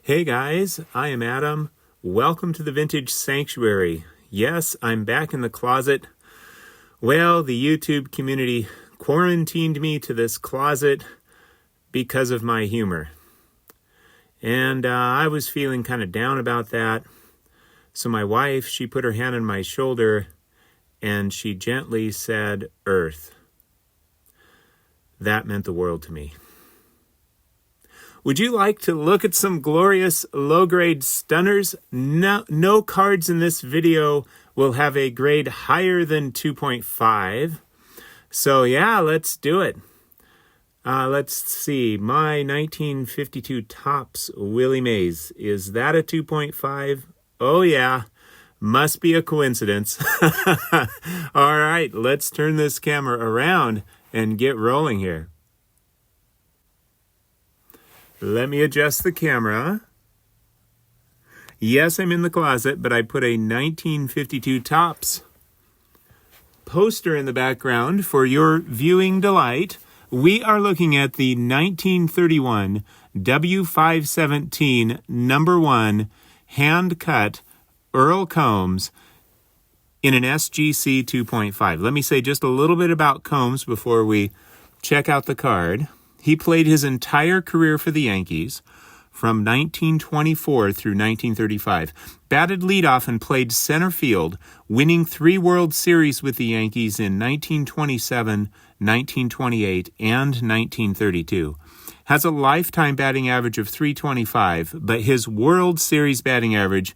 Hey guys, I am Adam. Welcome to the Vintage Sanctuary. Yes, I'm back in the closet. Well, the YouTube community quarantined me to this closet because of my humor. And I was feeling kind of down about that. So my wife, she put her hand on my shoulder and she gently said, Earth. That meant the world to me. Would you like to look at some glorious low-grade stunners? No cards in this video will have a grade higher than 2.5. So yeah, let's do it. Let's see. My 1952 Topps Willie Mays. Is that a 2.5? Oh yeah. Must be a coincidence. All right, let's turn this camera around and get rolling here. Let me adjust the camera. Yes, I'm in the closet, but I put a 1952 Topps poster in the background for your viewing delight. We are looking at the 1931 W517 number 1 hand-cut Earl Combs in an SGC 2.5. Let me say just a little bit about Combs before we check out the card. He played his entire career for the Yankees from 1924 through 1935. Batted leadoff and played center field, winning 3 World Series with the Yankees in 1927, 1928, and 1932. Has a lifetime batting average of .325, but his World Series batting average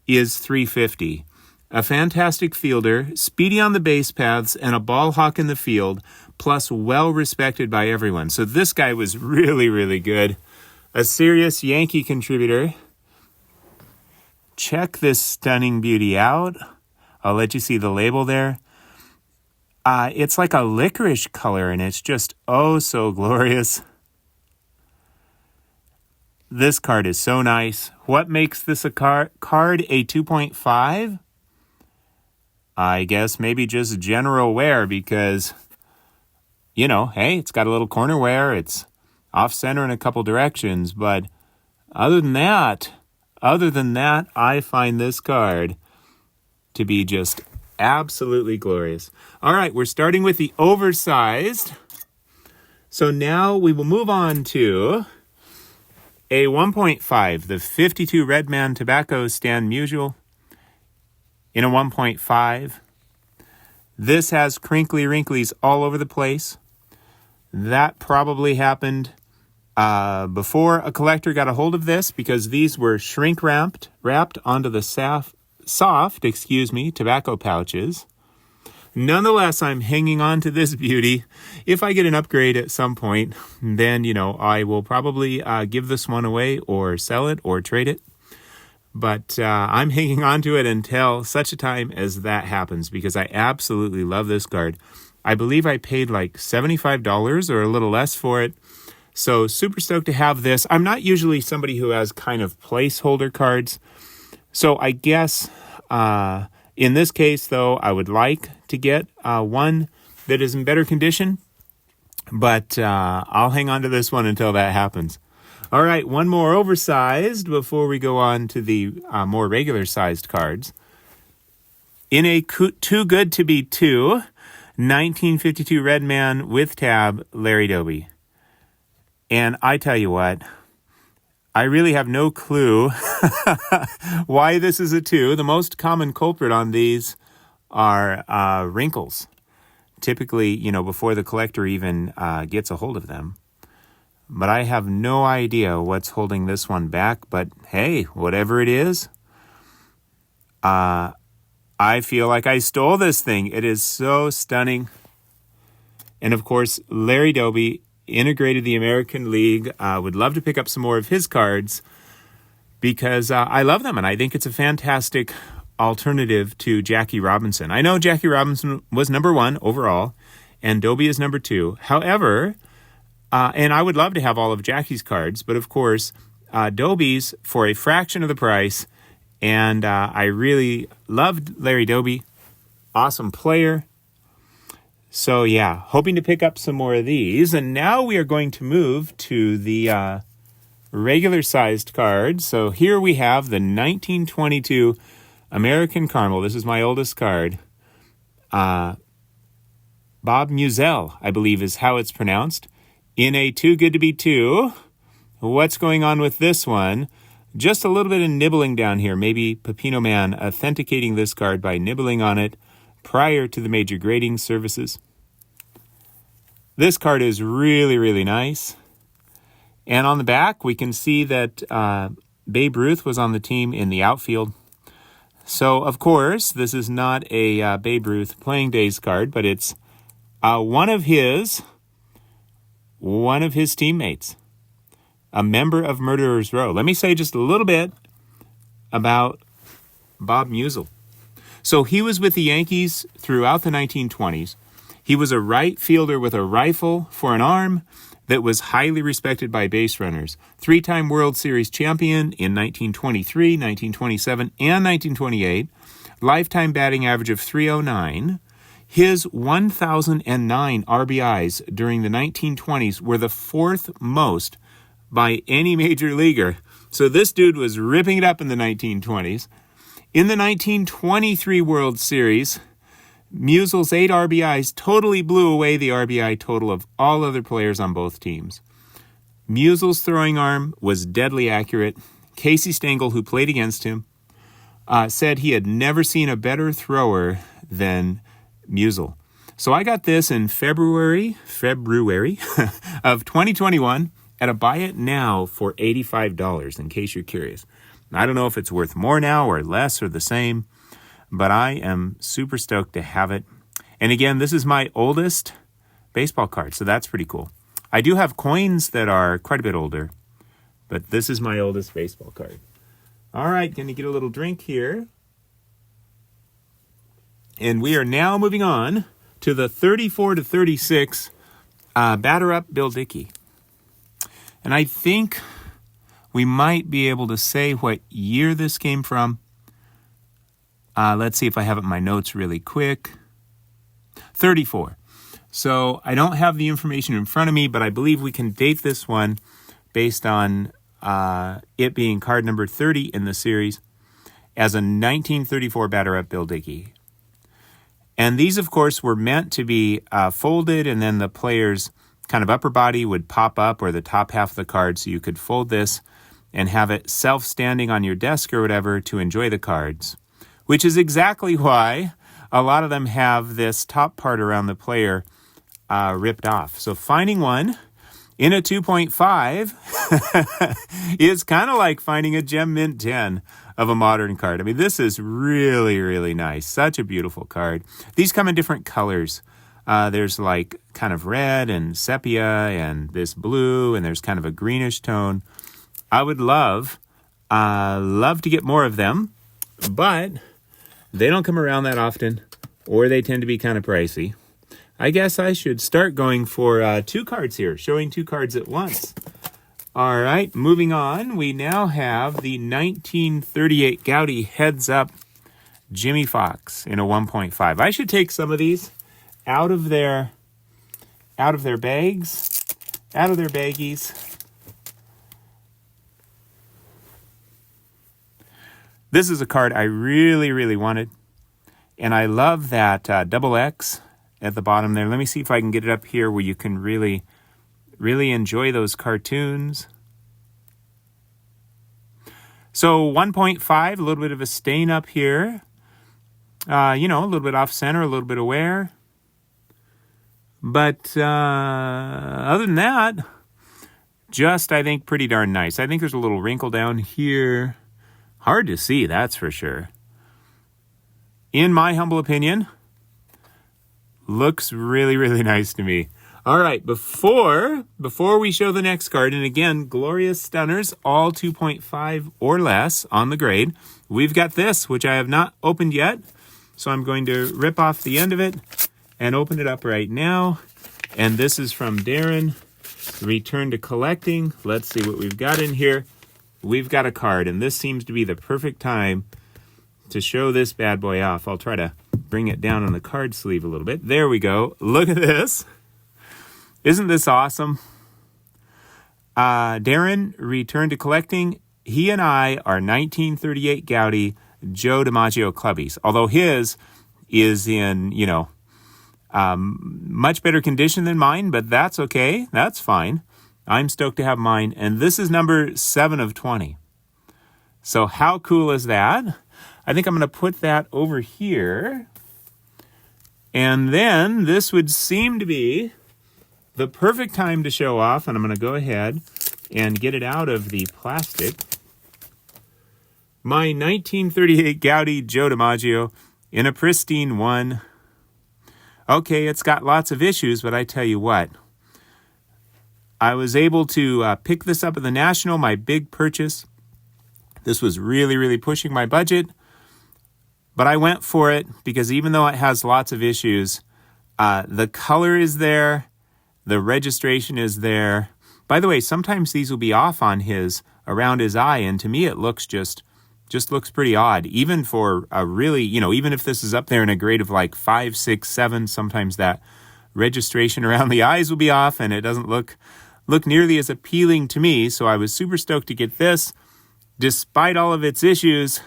is .350. A fantastic fielder, speedy on the base paths, and a ball hawk in the field, plus well-respected by everyone. So this guy was really, really good. A serious Yankee contributor. Check this stunning beauty out. I'll let you see the label there. It's like a licorice color, and it's just oh so glorious. This card is so nice. What makes this a card a 2.5? I guess maybe just general wear because, hey, it's got a little corner wear. It's off-center in a couple directions. But other than that, I find this card to be just absolutely glorious. All right, we're starting with the oversized. So now we will move on to a 1.5, the 52 Redman Tobacco Stand Musial. In a 1.5. This has crinkly wrinklies all over the place. That probably happened before a collector got a hold of this because these were shrink wrapped onto the soft tobacco pouches. Nonetheless, I'm hanging on to this beauty. If I get an upgrade at some point, then, I will probably give this one away or sell it or trade it. But I'm hanging on to it until such a time as that happens because I absolutely love this card. I believe I paid like $75 or a little less for it. So super stoked to have this. I'm not usually somebody who has kind of placeholder cards. So I guess in this case, though, I would like to get one that is in better condition. But I'll hang on to this one until that happens. All right, one more oversized before we go on to the more regular-sized cards. In a Too Good to Be 2, 1952 Redman with tab, Larry Doby. And I tell you what, I really have no clue why this is a 2. The most common culprit on these are wrinkles. Typically, before the collector even gets a hold of them. But I have no idea what's holding this one back. But hey, whatever it is, I feel like I stole this thing. It is so stunning. And of course, Larry Doby integrated the American League. Would love to pick up some more of his cards because I love them. And I think it's a fantastic alternative to Jackie Robinson. I know Jackie Robinson was number 1 overall, and Doby is number 2. However, and I would love to have all of Jackie's cards, but of course, Doby's for a fraction of the price, and I really loved Larry Doby. Awesome player. So yeah, hoping to pick up some more of these. And now we are going to move to the regular-sized card. So here we have the 1922 American Caramel. This is my oldest card. Bob Musial, I believe is how it's pronounced. In a Too Good to Be 2. What's going on with this one? Just a little bit of nibbling down here. Maybe Pepino Man authenticating this card by nibbling on it prior to the major grading services. This card is really, really nice. And on the back, we can see that Babe Ruth was on the team in the outfield. So, of course, this is not a Babe Ruth playing days card, but it's one of his teammates, a member of Murderers Row. Let me say just a little bit about Bob Musial. So he was with the Yankees throughout the 1920s. He was a right fielder with a rifle for an arm that was highly respected by base runners. 3-time World Series champion in 1923, 1927, and 1928. Lifetime batting average of .309. His 1,009 RBIs during the 1920s were the fourth most by any major leaguer. So this dude was ripping it up in the 1920s. In the 1923 World Series, Musial's 8 RBIs totally blew away the RBI total of all other players on both teams. Musial's throwing arm was deadly accurate. Casey Stengel, who played against him, said he had never seen a better thrower than Musial. So I got this in February of 2021 at a buy it now for $85, in case you're curious. I don't know if it's worth more now or less or the same, but I am super stoked to have it. And again, this is my oldest baseball card, so that's pretty cool. I do have coins that are quite a bit older, but this is my oldest baseball card. All right, going to get a little drink here. And we are now moving on to the 34 to 36 Batter Up Bill Dickey. And I think we might be able to say what year this came from. Let's see if I have it in my notes really quick. 34. So I don't have the information in front of me, but I believe we can date this one based on it being card number 30 in the series as a 1934 Batter Up Bill Dickey. And these, of course, were meant to be folded, and then the player's kind of upper body would pop up, or the top half of the card, so you could fold this and have it self-standing on your desk or whatever to enjoy the cards, which is exactly why a lot of them have this top part around the player ripped off. So finding one in a 2.5 is kind of like finding a Gem Mint 10 of a modern card. I mean, this is really, really nice. Such a beautiful card. These come in different colors. There's like kind of red and sepia and this blue, and there's kind of a greenish tone. I would love to get more of them, but they don't come around that often, or they tend to be kind of pricey. I guess I should start going for 2 cards here, showing 2 cards at once. All right, moving on. We now have the 1938 Gowdy Heads Up Jimmy Fox in a 1.5. I should take some of these out of their bags, out of their baggies. This is a card I really, really wanted, and I love that double X at the bottom there. Let me see if I can get it up here where you can really, really enjoy those cartoons. So 1.5, a little bit of a stain up here. A little bit off center, a little bit of wear. But other than that, just, I think, pretty darn nice. I think there's a little wrinkle down here. Hard to see, that's for sure. In my humble opinion, looks really, really nice to me. All right, before we show the next card, and again, glorious stunners, all 2.5 or less on the grade, we've got this, which I have not opened yet. So I'm going to rip off the end of it and open it up right now. And this is from Darren, Return to Collecting. Let's see what we've got in here. We've got a card, and this seems to be the perfect time to show this bad boy off. I'll try to bring it down on the card sleeve a little bit. There we go. Look at this. Isn't this awesome? Darren returned to collecting. He and I are 1938 Gaudi Joe DiMaggio clubbies, although his is in, much better condition than mine, but that's okay. That's fine. I'm stoked to have mine, and this is number 7 of 20. So how cool is that? I think I'm going to put that over here. And then this would seem to be the perfect time to show off, and I'm going to go ahead and get it out of the plastic. My 1938 Gaudi Joe DiMaggio in a pristine one. Okay, it's got lots of issues, but I tell you what. I was able to pick this up at the National, my big purchase. This was really, really pushing my budget. But I went for it because even though it has lots of issues, the color is there, the registration is there. By the way, sometimes these will be off on around his eye, and to me it looks just looks pretty odd. Even for a really, even if this is up there in a grade of like 5, 6, 7, sometimes that registration around the eyes will be off, and it doesn't look nearly as appealing to me. So I was super stoked to get this. Despite all of its issues,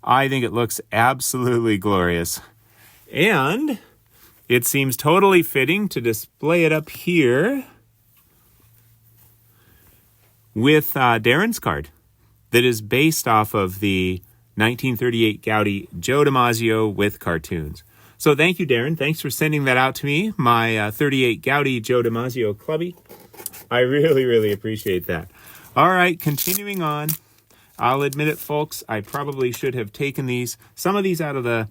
I think it looks absolutely glorious. And it seems totally fitting to display it up here with Darren's card that is based off of the 1938 Gaudi Joe DiMaggio with cartoons. So thank you, Darren. Thanks for sending that out to me, my 38 Gaudi Joe DiMaggio clubby. I really, really appreciate that. All right, continuing on. I'll admit it, folks, I probably should have taken some of these out of the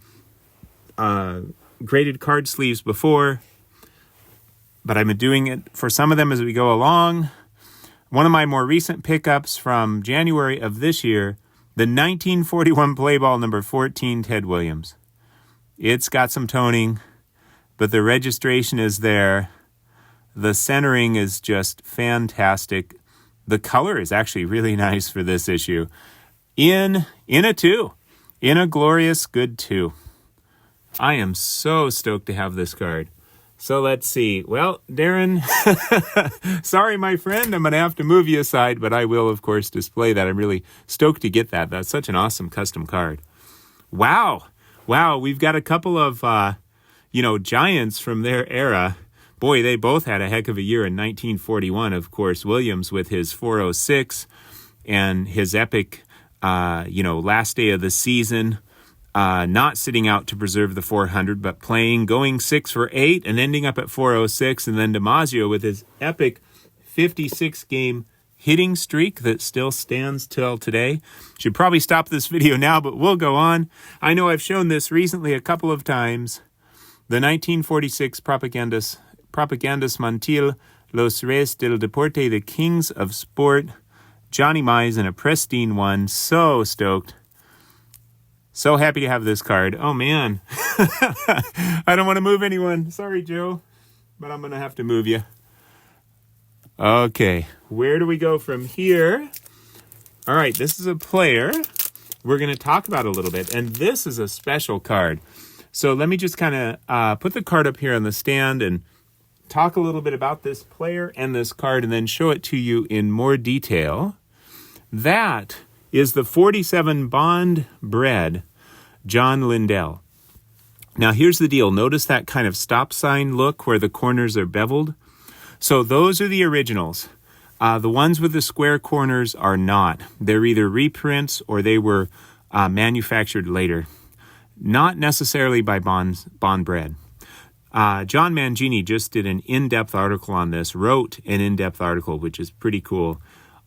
graded card sleeves before, but I've been doing it for some of them as we go along. One of my more recent pickups from January of this year, the 1941 Play Ball number 14 Ted Williams. It's got some toning, but the registration is there. The centering is just fantastic. The color is actually really nice for this issue. In a 2. In a glorious good 2. I am so stoked to have this card. So let's see. Well, Darren, sorry, my friend, I'm going to have to move you aside, but I will, of course, display that. I'm really stoked to get that. That's such an awesome custom card. Wow. We've got a couple of, giants from their era. Boy, they both had a heck of a year in 1941, of course. Williams with his 406 and his epic, last day of the season, not sitting out to preserve the 400, but going 6 for 8 and ending up at 406. And then DiMaggio with his epic 56-game hitting streak that still stands till today. Should probably stop this video now, but we'll go on. I know I've shown this recently a couple of times. The 1946 Propagandas Mantle, Los Reyes del Deporte, the Kings of Sport. Johnny Mize in a pristine one. So stoked. So happy to have this card. Oh, man. I don't want to move anyone. Sorry, Joe, but I'm going to have to move you. Okay, where do we go from here? All right, this is a player we're going to talk about a little bit, and this is a special card. So let me just kind of put the card up here on the stand and talk a little bit about this player and this card, and then show it to you in more detail. That is the 47 Bond bred John Lindell. Now, here's the deal. Notice that kind of stop sign look where the corners are beveled? So those are the originals. The ones with the square corners are not. They're either reprints or they were manufactured later. Not necessarily by Bond bred. John Mangini just did an in-depth article on this, wrote an in-depth article, which is pretty cool,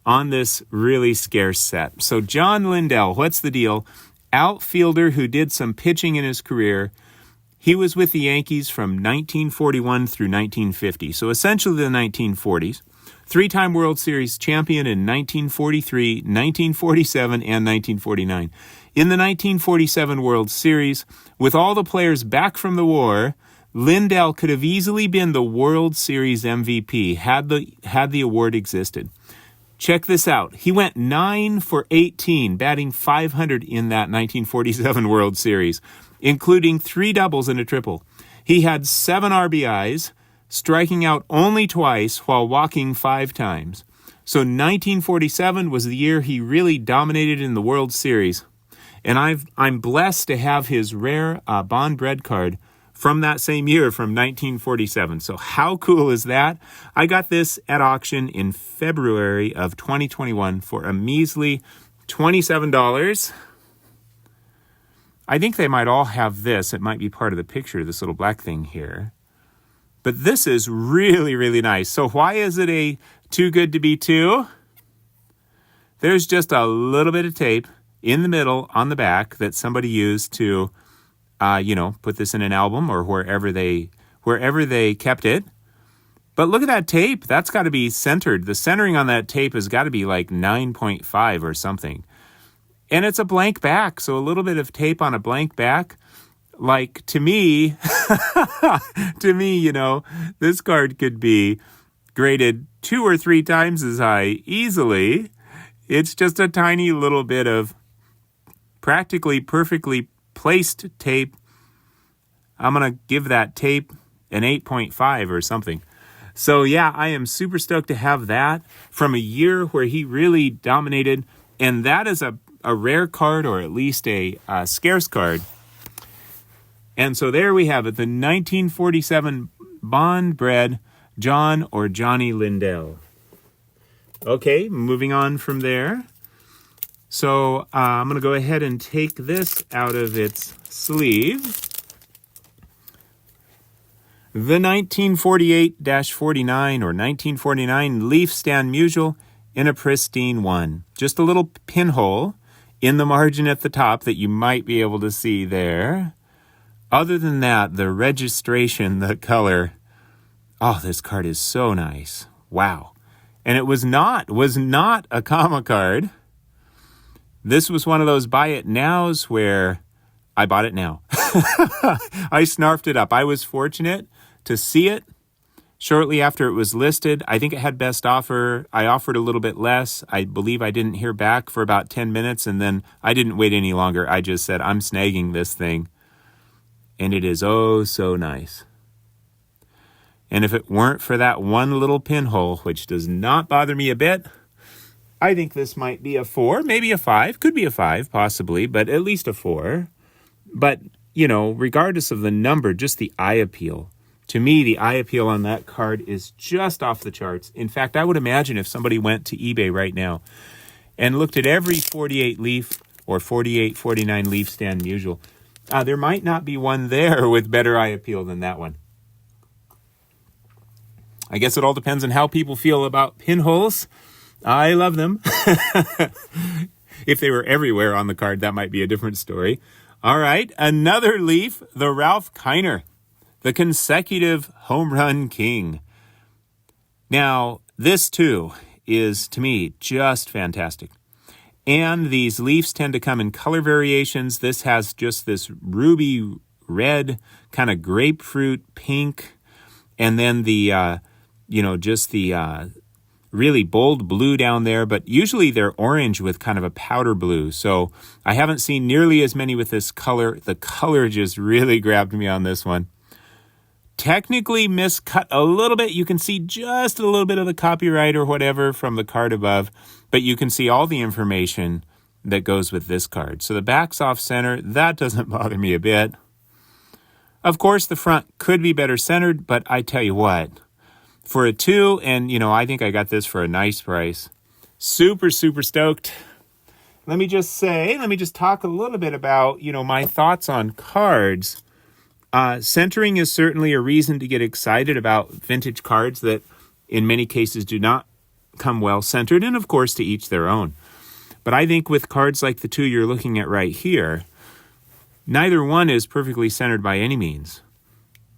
on this really scarce set. So John Lindell, what's the deal? Outfielder who did some pitching in his career. He was with the Yankees from 1941 through 1950, so essentially the 1940s. 3-time World Series champion in 1943, 1947, and 1949. In the 1947 World Series, with all the players back from the war, Lindell could have easily been the World Series MVP had the award existed. Check this out. He went 9 for 18, batting .500 in that 1947 World Series, including 3 doubles and a triple. He had 7 RBIs, striking out only twice while walking 5 times. So 1947 was the year he really dominated in the World Series. And I'm blessed to have his rare Bond Bread card from that same year, from 1947. So how cool is that? I got this at auction in February of 2021 for a measly $27. I think they might all have this. It might be part of the picture, this little black thing here. But this is really, really nice. So why is it a too good to be two? There's just a little bit of tape in the middle on the back that somebody used to, put this in an album or wherever they kept it. But look at that tape. That's got to be centered. The centering on that tape has got to be like 9.5 or something. And it's a blank back, so a little bit of tape on a blank back. Like, to me, this card could be graded 2 or 3 times as high easily. It's just a tiny little bit of practically perfectly placed tape. I'm going to give that tape an 8.5 or something. So, yeah, I am super stoked to have that from a year where he really dominated. And that is a rare card, or at least a scarce card. And so there we have it, the 1947 Bond Bread John or Johnny Lindell. Okay, moving on from there. So I'm going to go ahead and take this out of its sleeve. The 1948-49 or 1949 Leaf Stand Musial in a pristine one. Just a little pinhole in the margin at the top that you might be able to see there. Other than that, the registration, the color, this card is so nice. Wow. And it was not a comma card. This was one of those buy it nows where I bought it now. I snarfed it up. I was fortunate to see it shortly after it was listed. I think it had best offer. I offered a little bit less. I believe I didn't hear back for about 10 minutes, and then I didn't wait any longer. I just said, I'm snagging this thing. And it is oh so nice. And if it weren't for that one little pinhole, which does not bother me a bit, I think this might be a 4, maybe a 5. Could be a 5, possibly, but at least a 4. But, regardless of the number, just the eye appeal. To me, the eye appeal on that card is just off the charts. In fact, I would imagine if somebody went to eBay right now and looked at every 48 leaf or 48, 49 leaf stand Musial, there might not be one there with better eye appeal than that one. I guess it all depends on how people feel about pinholes. I love them. If they were everywhere on the card, that might be a different story. All right, another leaf, the Ralph Kiner, the consecutive home run king. Now, this too is, to me, just fantastic. And these leaves tend to come in color variations. This has just this ruby red, kind of grapefruit pink, and then the, really bold blue down there, but usually they're orange with kind of a powder blue. So I haven't seen nearly as many with this color. The color just really grabbed me on this one. Technically miscut a little bit. You can see just a little bit of the copyright or whatever from the card above, but you can see all the information that goes with this card. So the back's off center. That doesn't bother me a bit. Of course, the front could be better centered, but I tell you what, for a 2, and I think I got this for a nice price. Super, super stoked. Let me just talk a little bit about, my thoughts on cards. Centering is certainly a reason to get excited about vintage cards that in many cases do not come well centered, and of course to each their own. But I think with cards like the 2 you're looking at right here, neither one is perfectly centered by any means.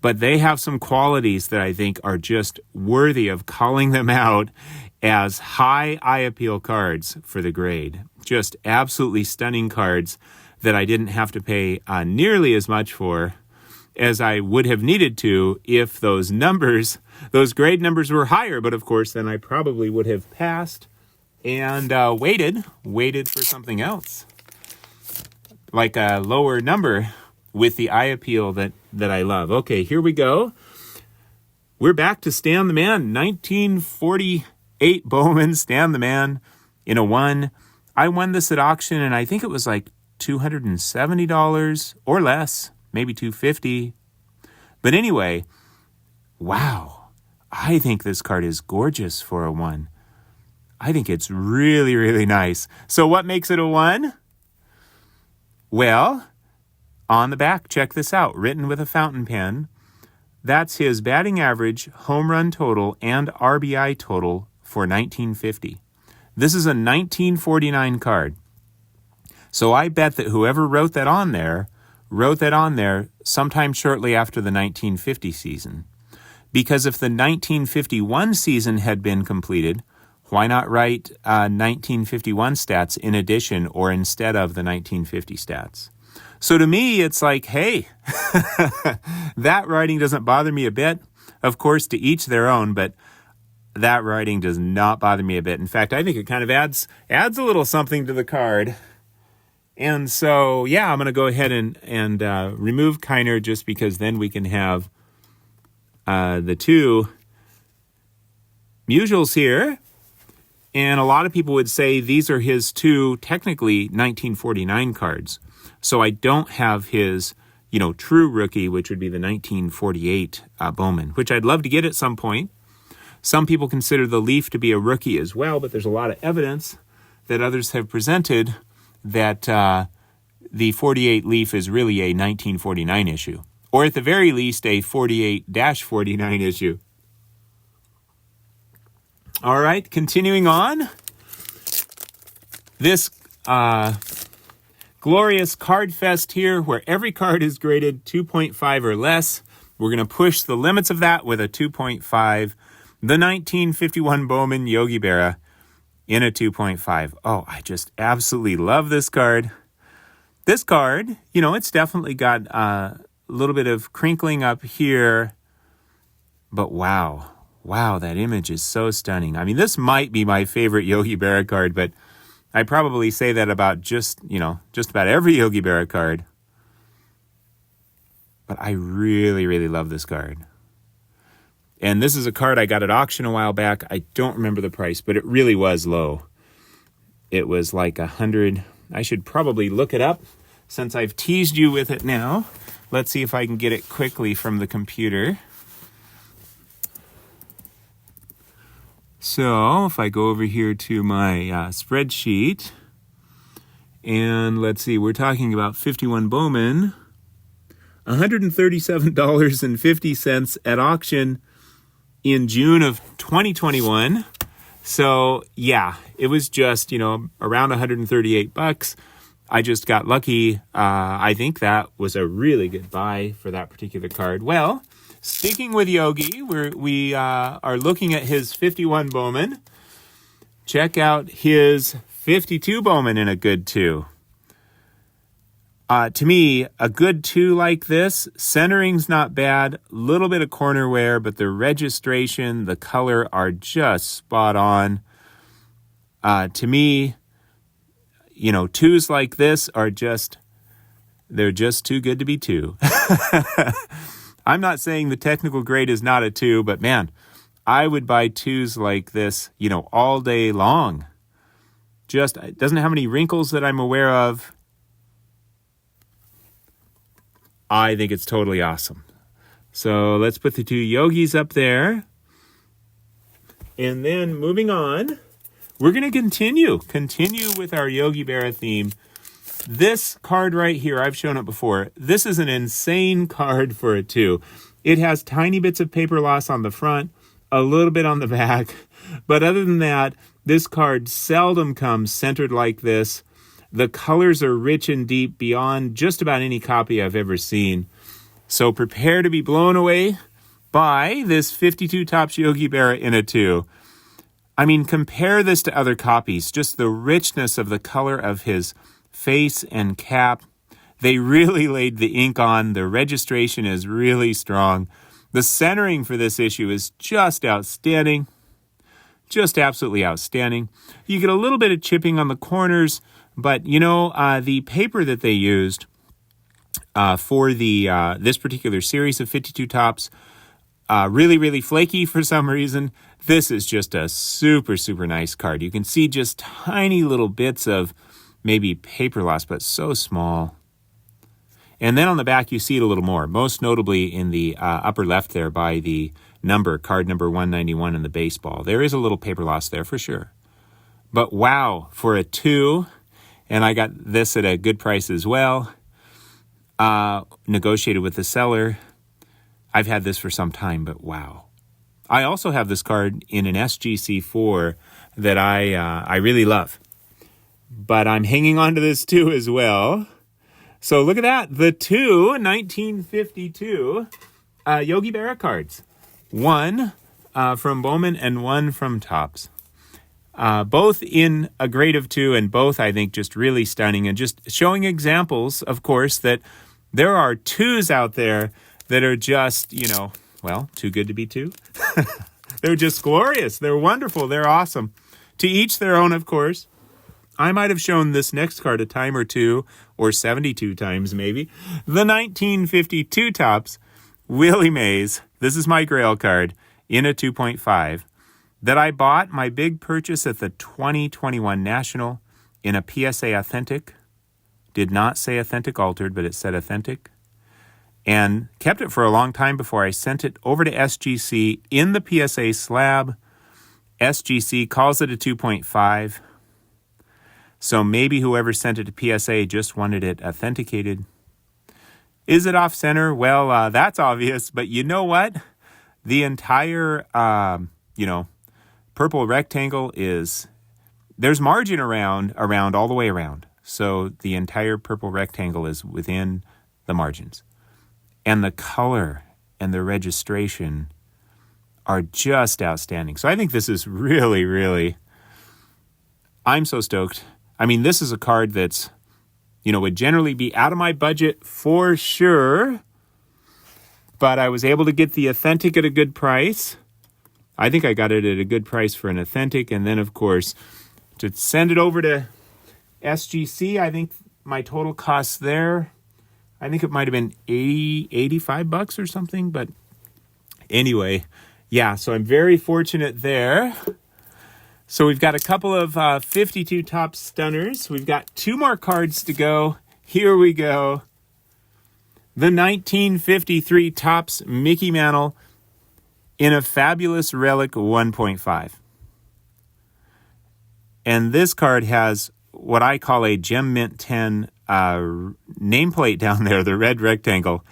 But they have some qualities that I think are just worthy of calling them out as high eye appeal cards for the grade. Just absolutely stunning cards that I didn't have to pay nearly as much for as I would have needed to if those grade numbers were higher. But of course, then I probably would have passed and waited for something else, like a lower number with the eye appeal that I love. Okay, here we go. We're back to Stan the Man, 1940 8 Bowman, Stan the Man, in a 1. I won this at auction, and I think it was like $270 or less, maybe $250. But anyway, wow, I think this card is gorgeous for a 1. I think it's really, really nice. So what makes it a 1? Well, on the back, check this out, written with a fountain pen. That's his batting average, home run total, and RBI total for 1950. This is a 1949 card. So I bet that whoever wrote that on there sometime shortly after the 1950 season. Because if the 1951 season had been completed, why not write 1951 stats in addition or instead of the 1950 stats? So to me, it's like, hey, that writing doesn't bother me a bit. Of course, to each their own, but that writing does not bother me a bit. In fact, I think it kind of adds a little something to the card. And so, yeah, I'm going to go ahead and remove Kiner just because then we can have the 2 Musials here. And a lot of people would say these are his 2 technically 1949 cards. So I don't have his, true rookie, which would be the 1948 Bowman, which I'd love to get at some point. Some people consider the Leaf to be a rookie as well, but there's a lot of evidence that others have presented that the 48 Leaf is really a 1949 issue, or at the very least a 48-49 issue. All right, continuing on. This glorious card fest here where every card is graded 2.5 or less. We're going to push the limits of that with a 2.5. The 1951 Bowman Yogi Berra in a 2.5. Oh, I just absolutely love this card. This card, it's definitely got a little bit of crinkling up here. But wow, that image is so stunning. I mean, this might be my favorite Yogi Berra card, but I probably say that about just about every Yogi Berra card. But I really, really love this card. And this is a card I got at auction a while back. I don't remember the price, but it really was low. It was like $100. I should probably look it up since I've teased you with it now. Let's see if I can get it quickly from the computer. So if I go over here to my spreadsheet, and let's see, we're talking about 51 Bowman, $137.50 at auction in June of 2021. So yeah, it was just, around $138. I just got lucky. I think that was a really good buy for that particular card. Well, sticking with Yogi, we are looking at his 51 Bowman. Check out his 52 Bowman in a good 2. To me, a good 2 like this, centering's not bad, little bit of corner wear, but the registration, the color are just spot on. To me, 2s like this are they're just too good to be 2. I'm not saying the technical grade is not a 2, but man, I would buy 2s like this, all day long. It doesn't have any wrinkles that I'm aware of. I think it's totally awesome. So let's put the 2 Yogis up there. And then moving on, we're going to continue with our Yogi Berra theme. This card right here, I've shown it before. This is an insane card for a 2. It has tiny bits of paper loss on the front, a little bit on the back. But other than that, this card seldom comes centered like this. The colors are rich and deep beyond just about any copy I've ever seen. So prepare to be blown away by this 52 Topps Yogi Berra in a 2. I mean, compare this to other copies. Just the richness of the color of his face and cap. They really laid the ink on. The registration is really strong. The centering for this issue is just outstanding. Just absolutely outstanding. You get a little bit of chipping on the corners, but the paper that they used for this particular series of 52 Topps really, really flaky for some reason. This is just a super, super nice card. You can see just tiny little bits of maybe paper loss, but so small. And then on the back, you see it a little more, most notably in the upper left there by the number, card number 191 in the baseball. There is a little paper loss there for sure. But wow, for a 2, and I got this at a good price as well, negotiated with the seller. I've had this for some time, but wow. I also have this card in an SGC4 that I really love. But I'm hanging on to this 2 as well. So look at that. The 2 1952 Yogi Berra cards. 1 from Bowman and 1 from Topps. Both in a grade of 2, and both, I think, just really stunning and just showing examples, of course, that there are 2s out there that are just, too good to be 2. They're just glorious. They're wonderful. They're awesome. To each their own, of course. I might have shown this next card a time or 2, or 72 times maybe. The 1952 Topps Willie Mays. This is my Grail card in a 2.5 that I bought my big purchase at the 2021 National in a PSA Authentic. Did not say Authentic Altered, but it said Authentic. And kept it for a long time before I sent it over to SGC in the PSA slab. SGC calls it a 2.5. So maybe whoever sent it to PSA just wanted it authenticated. Is it off center? Well, that's obvious, but you know what? The entire, purple rectangle there's margin around all the way around. So the entire purple rectangle is within the margins. And the color and the registration are just outstanding. So I think this is really, really, I'm so stoked. I mean, this is a card that's, would generally be out of my budget for sure. But I was able to get the authentic at a good price. I think I got it at a good price for an authentic. And then, of course, to send it over to SGC, I think my total cost there, I think it might have been $85 or something. But anyway, yeah, so I'm very fortunate there. So we've got a couple of 52 Topps stunners. We've got 2 more cards to go. Here we go. The 1953 Topps Mickey Mantle in a fabulous relic 1.5. And this card has what I call a Gem Mint 10 nameplate down there, the red rectangle.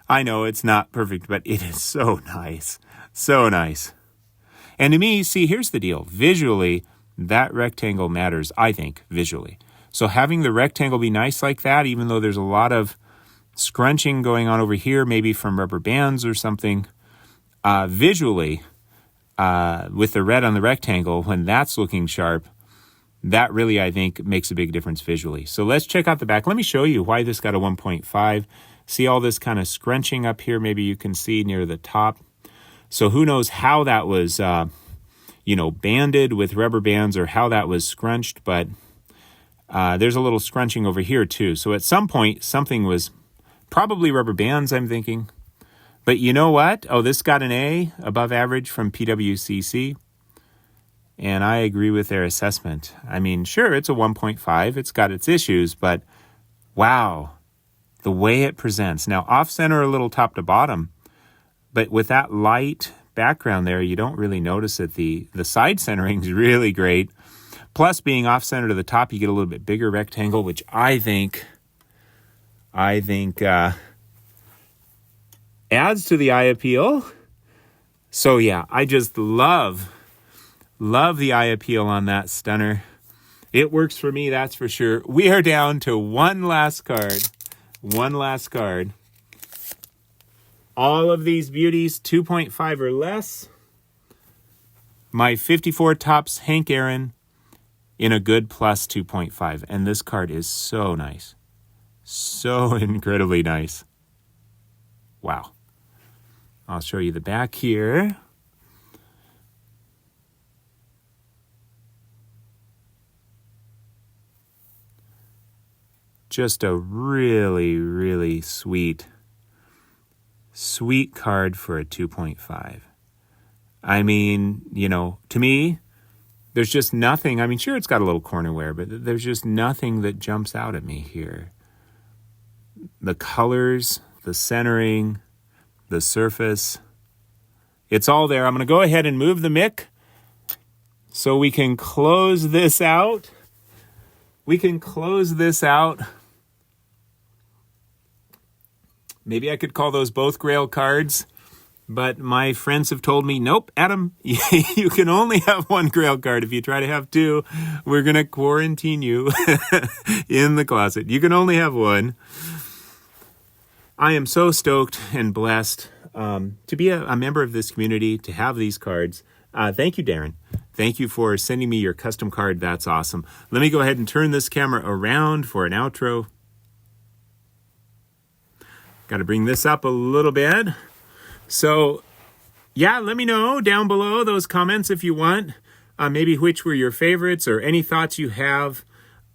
I know it's not perfect, but it is so nice. So nice. And to me, see, here's the deal. Visually, that rectangle matters, I think, visually. So having the rectangle be nice like that, even though there's a lot of scrunching going on over here, maybe from rubber bands or something, visually, with the red on the rectangle, when that's looking sharp, that really, I think, makes a big difference visually. So let's check out the back. Let me show you why this got a 1.5. See all this kind of scrunching up here? Maybe you can see near the top. So who knows how that was, banded with rubber bands or how that was scrunched, but there's a little scrunching over here too. So at some point, something was probably rubber bands, I'm thinking. But you know what? Oh, this got an A, above average from PWCC. And I agree with their assessment. I mean, sure, it's a 1.5. It's got its issues, but wow, the way it presents. Now, off-center a little top to bottom, but with that light background there, you don't really notice it. The side centering is really great. Plus, being off-center to the top, you get a little bit bigger rectangle, which I think adds to the eye appeal. So yeah, I just love the eye appeal on that stunner. It works for me, that's for sure. We are down to one last card. All of these beauties, 2.5 or less. My 54 Topps Hank Aaron in a good plus 2.5. And this card is so nice. So incredibly nice. Wow. I'll show you the back here. Just a really, really sweet Sweet card for a 2.5. I mean, to me, there's just nothing. I mean, sure, it's got a little corner wear, but there's just nothing that jumps out at me here. The colors, the centering, the surface, it's all there. I'm going to go ahead and move the mic so we can close this out. Maybe I could call those both Grail cards. But my friends have told me, nope, Adam, you can only have one Grail card. If you try to have two, we're going to quarantine you in the closet. You can only have one. I am so stoked and blessed to be a member of this community, to have these cards. Thank you, Darren. Thank you for sending me your custom card. That's awesome. Let me go ahead and turn this camera around for an outro. Got to bring this up a little bit. So, yeah, let me know down below those comments if you want. Maybe which were your favorites or any thoughts you have.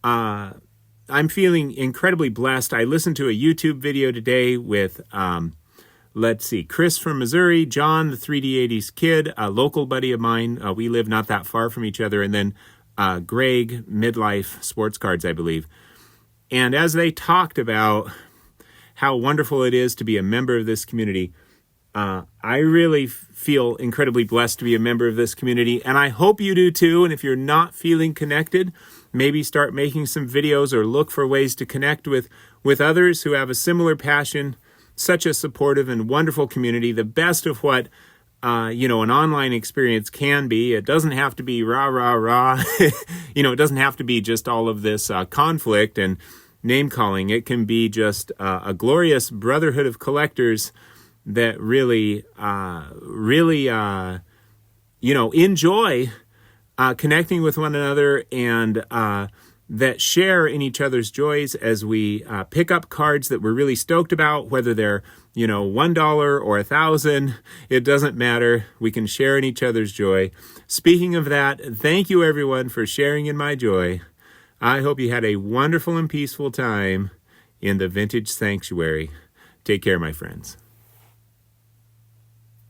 I'm feeling incredibly blessed. I listened to a YouTube video today with, Chris from Missouri, John, the 3D80s kid, a local buddy of mine. We live not that far from each other. And then Greg, Midlife Sports Cards, I believe. And as they talked about how wonderful it is to be a member of this community, I really feel incredibly blessed to be a member of this community, and I hope you do too. And if you're not feeling connected, maybe start making some videos or look for ways to connect with others who have a similar passion. Such a supportive and wonderful community, the best of what an online experience can be. It doesn't have to be rah, rah, rah. It doesn't have to be just all of this conflict and name calling. It can be just a glorious brotherhood of collectors that really enjoy connecting with one another, and that share in each other's joys as we pick up cards that we're really stoked about, whether they're, $1 or $1,000, it doesn't matter. We can share in each other's joy. Speaking of that, thank you everyone for sharing in my joy. I hope you had a wonderful and peaceful time in the Vintage Sanctuary. Take care, my friends.